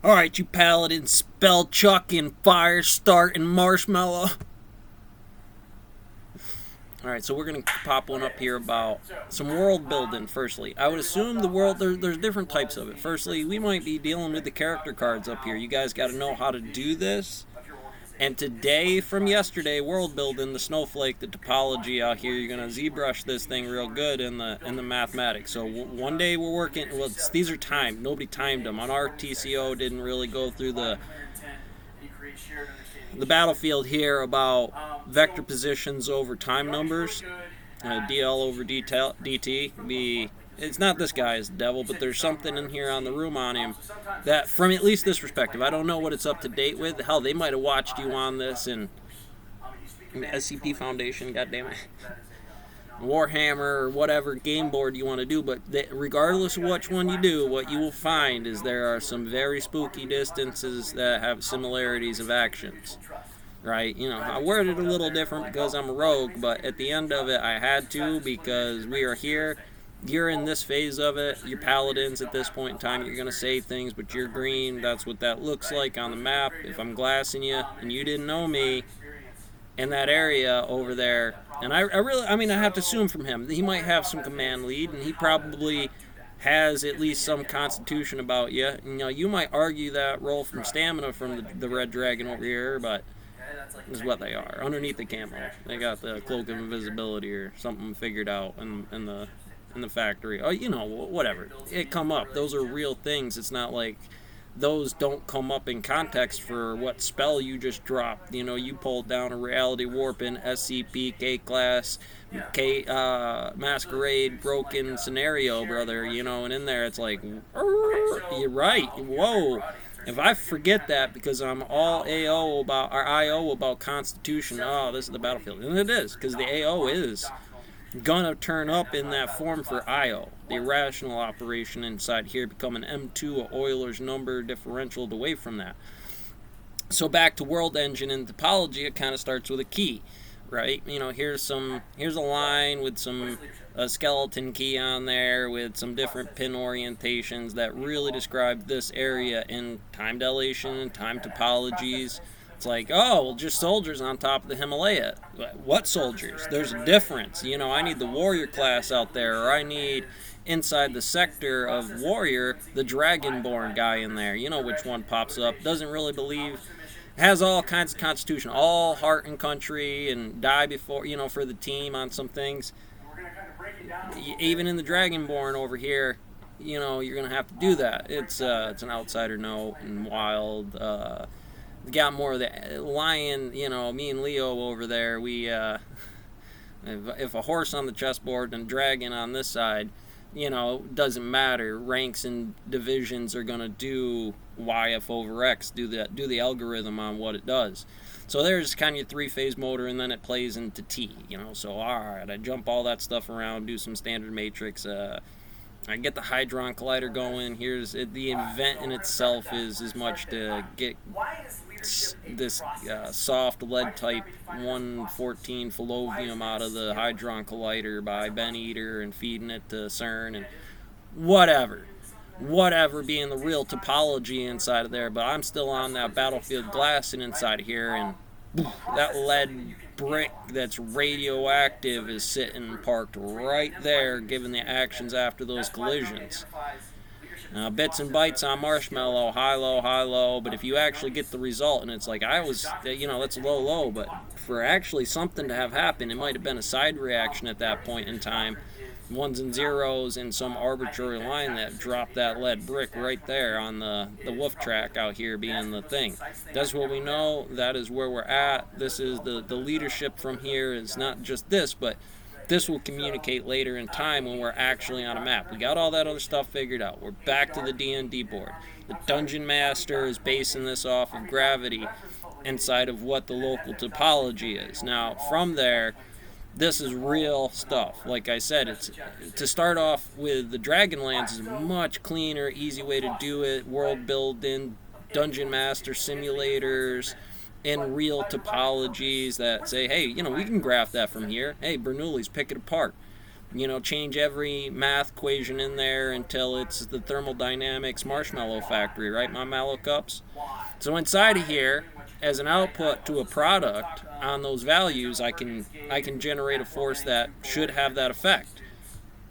Alright, you paladin, spell chucking, fire starting, marshmallow. Alright, so we're going to pop one up here about some world building, firstly. I would assume the world, there's different types of it. Firstly, we might be dealing with the character cards up here. You guys got to know how to do this. And today, from yesterday, world building, the snowflake, the topology out here, you're gonna ZBrush this thing real good in the mathematics. So one day we're working. Well, these are timed. Nobody timed them. On our TCO, didn't really go through the battlefield here about vector positions over time numbers. DL over DT. It's not this guy as the devil, but there's something in here on the room on him that, from at least this perspective, I don't know what it's up to date with. Hell, they might have watched you on this in SCP Foundation, goddammit. Warhammer or whatever game board you want to do, but regardless of which one you do, what you will find is there are some very spooky distances that have similarities of actions. Right? You know, I worded it a little different because I'm a rogue, but at the end of it, I had to because we are here. You're in this phase of it. You're paladins at this point in time. You're going to say things, but you're green. That's what that looks like on the map. If I'm glassing you and you didn't know me in that area over there, and I have to assume from him that he might have some command lead, and he probably has at least some constitution about you. You know, you might argue that roll from stamina from the red dragon over here, but is what they are. Underneath the camo, they got the cloak of invisibility or something figured out in the factory. Oh, you know, whatever. It come up. Those are real things. It's not like those don't come up in context for what spell you just dropped. You know, you pulled down a reality warping SCP K-class masquerade broken scenario, brother. You know, and in there it's like, you're right. Whoa. If I forget that because I'm all AO about, or IO about Constitution, oh, this is the battlefield. And it is, because the AO is gonna turn up in that form for IO. The irrational operation inside here become an M2, a Euler's number differentialed away from that. So back to world engine and topology, it kind of starts with a key, right? You know, here's a line with some a skeleton key on there with some different pin orientations that really describe this area in time dilation, time topologies. It's like, oh, well, just soldiers on top of the Himalaya. What soldiers? There's a difference. You know, I need the warrior class out there, or I need inside the sector of warrior, the dragonborn guy in there. You know which one pops up. Doesn't really believe, has all kinds of constitution, all heart and country, and die before, you know, for the team on some things. Even in the dragonborn over here, you know, you're going to have to do that. It's an outsider note and wild. Got more of the lion, you know, me and Leo over there, we, if a horse on the chessboard and a dragon on this side, you know, doesn't matter. Ranks and divisions are going to do YF over X, do the algorithm on what it does. So there's kind of your three-phase motor, and then it plays into T, you know, so alright, I jump all that stuff around, do some standard matrix, I get the Hadron Collider going. Here's the event in itself is as much to get this soft lead type 114 fallovium out of the Hadron Collider by Ben Eater and feeding it to CERN and whatever being the real topology inside of there. But I'm still on that battlefield glassing inside of here, and that lead brick that's radioactive is sitting parked right there, given the actions after those collisions. Bits and bytes on Marshmallow, high, low, but if you actually get the result, and it's like, you know, that's low, but for actually something to have happened, it might have been a side reaction at that point in time, ones and zeros in some arbitrary line that dropped that lead brick right there on the wolf track out here being the thing. That's what we know. That is where we're at. This is the leadership from here is not just this, but this will communicate later in time when we're actually on a map. We got all that other stuff figured out. We're back to the D&D board. The Dungeon Master is basing this off of gravity inside of what the local topology is. Now, from there, this is real stuff. Like I said, it's to start off with the Dragonlance is a much cleaner, easy way to do it. World building, Dungeon Master simulators, and real topologies that say, hey, you know, we can graph that from here. Hey, Bernoulli's, pick it apart. change every math equation in there until it's the thermodynamics marshmallow factory, right, my mallow cups? So inside of here, as an output to a product on those values, I can generate a force that should have that effect.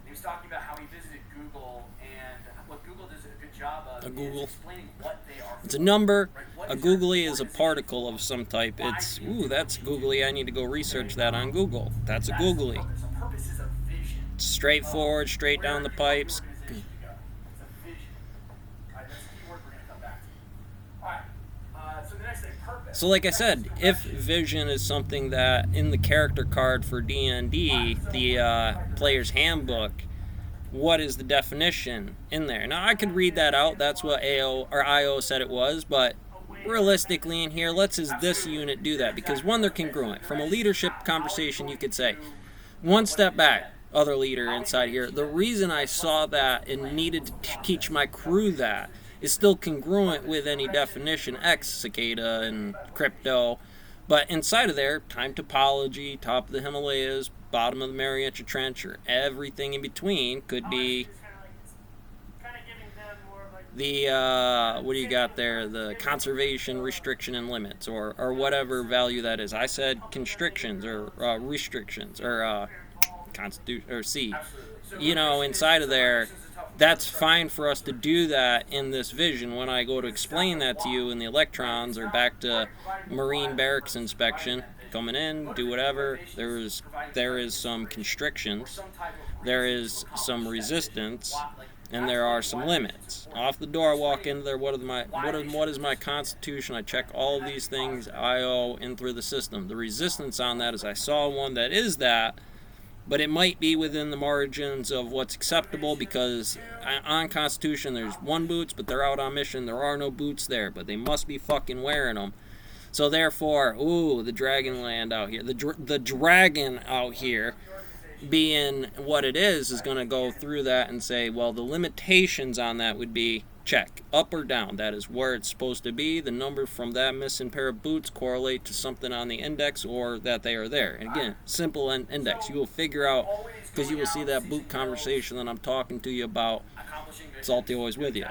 He was talking about how he visited Google, and what Google does a good job of A Google. is explaining what they are. It's a number. A googly is a particle of some type. It's, that's googly. I need to go research that on Google. That's a googly. The purpose is a vision. Straightforward, straight down the pipes. It's a vision. All right, that's a key word we're going to come back to. All right, so the next thing, purpose. So like I said, if vision is something that in the character card for D&D, the player's handbook, what is the definition in there? Now I could read that out. That's what AO or IO said it was, but realistically in here, let's as this unit do that, because one, they're congruent. From a leadership conversation, you could say, one step back, other leader inside here. The reason I saw that and needed to teach my crew that is still congruent with any definition, X, cicada, and crypto. But inside of there, time topology, top of the Himalayas, bottom of the Mariachi Trench, or everything in between could be the, what do you got there? The conservation, restriction, and limits, or whatever value that is. I said constrictions, or restrictions, or constitution, or C. Inside of there, that's fine for us to do that in this vision. When I go to explain that to you in the electrons, or back to Marine barracks inspection, coming in, do whatever, there is some constrictions, there is some resistance, and there are some limits. Off the door, I walk into there, what is my constitution? I check all of these things, IO, in through the system. The resistance on that is I saw one that is that, but it might be within the margins of what's acceptable, because on Constitution there's one boots, but they're out on mission. There are no boots there, but they must be fucking wearing them. So therefore, the Dragonland out here, the dragon out here, being what it is going to go through that and say, well, the limitations on that would be check, up or down. That is where it's supposed to be. The number from that missing pair of boots correlate to something on the index, or that they are there. And again, simple index. You will figure out, because you will see that boot conversation that I'm talking to you about. Salty always with you.